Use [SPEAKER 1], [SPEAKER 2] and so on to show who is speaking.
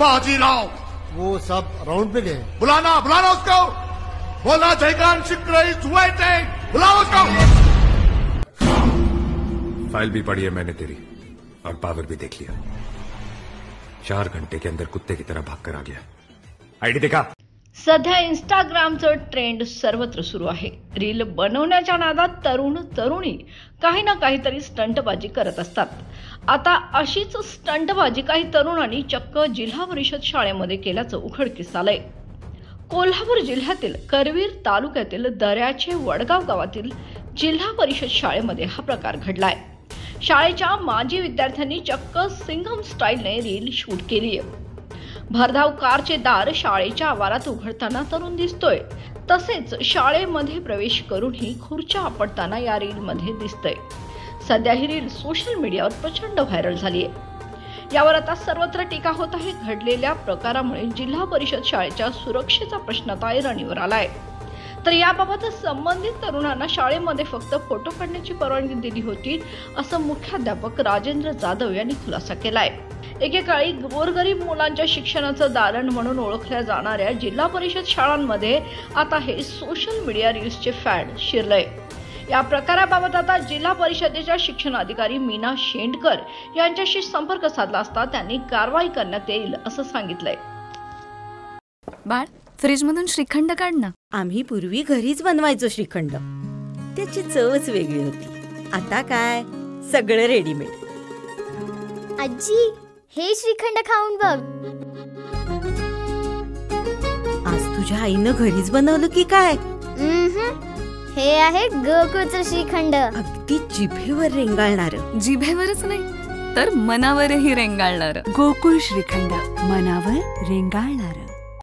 [SPEAKER 1] बाजीराव।
[SPEAKER 2] वो सब राउंड पे गए।
[SPEAKER 1] बुलाना बुलाना उसको। बोला जयकांत शिक्र इज वेटिंग, बुलाओ उसको।
[SPEAKER 3] फाइल भी पढ़ी है मैंने तेरी, और पावर भी देख लिया। 4 घंटे के अंदर कुत्ते की तरह भागकर आ गया। आईडी देखा?
[SPEAKER 4] सध्या इंस्टाग्रामचं ट्रेंड सर्वत्र सुरू आहे। रील बनवण्याच्या नादात तरुण तरुणी काही ना काहीतरी स्टंटबाजी करत असतात। आता अशीच स्टंटबाजी काही तरुणांनी चक्क जिल्हा परिषद शाळेमध्ये केल्याचं उघडकीस आलंय। कोल्हापूर जिल्ह्यातील करवीर तालुक्यातील दर्याचे वडगाव गावातील जिल्हा परिषद शाळेमध्ये हा प्रकार घडलाय। शाळेच्या माजी विद्यार्थ्यांनी चक्क सिंघम स्टाईलने रील शूट केली आहे। भरधाव कारचे दार शाळेच्या आवारात उघडताना तरुण दिसतोय, तसेच शाळेमध्ये प्रवेश करूनही खुर्च्या आपटताना या रीलमध्ये दिसतंय। सध्या ही रील सोशल मीडियावर प्रचंड व्हायरल झाली आहे। यावर आता सर्वत्र टीका होत आहे। घडलेल्या प्रकारामुळे जिल्हा परिषद शाळेच्या सुरक्षेचा प्रश्न आता ऐरणीवर आलाय। तर याबाबत संबंधित तरुणांना शाळेमध्ये फक्त फोटो काढण्याची परवानगी दिली होती, असं मुख्याध्यापक राजेंद्र जाधव यांनी खुलासा केलाय। एकेकाळी गोरगरीब मुलांच्या शिक्षणाचं दालन म्हणून ओळखल्या जाणाऱ्या जिल्हा परिषद शाळांमध्ये आता हे सोशल मीडिया रील्सचे फॅड शिरलंय। या प्रकाराबाबत आता जिल्हा परिषदेच्या शिक्षणाधिकारी मीना शेंडकर यांच्याशी संपर्क साधला असता त्यांनी कारवाई करण्यात येईल असं सांगितलंय।
[SPEAKER 5] बाळ, फ्रीज मधून श्रीखंड काढ ना।
[SPEAKER 6] आम्ही पूर्वी घरीच बनवायचो श्रीखंड, त्याची चवच वेगळी होती। आता काय सगळं रेडीमेड।
[SPEAKER 7] आजी, हे श्रीखंड खाऊन बघ।
[SPEAKER 6] आज तुझ्या आईनं घरीच बनवलं की काय?
[SPEAKER 7] हे आहे गोकुळचं श्रीखंड।
[SPEAKER 6] अगदी जिभेवर रेंगाळणार।
[SPEAKER 5] जिभेवरच नाही तर मनावरही रेंगाळणार।
[SPEAKER 8] गोकुळ श्रीखंड, मनावर रेंगाळणार।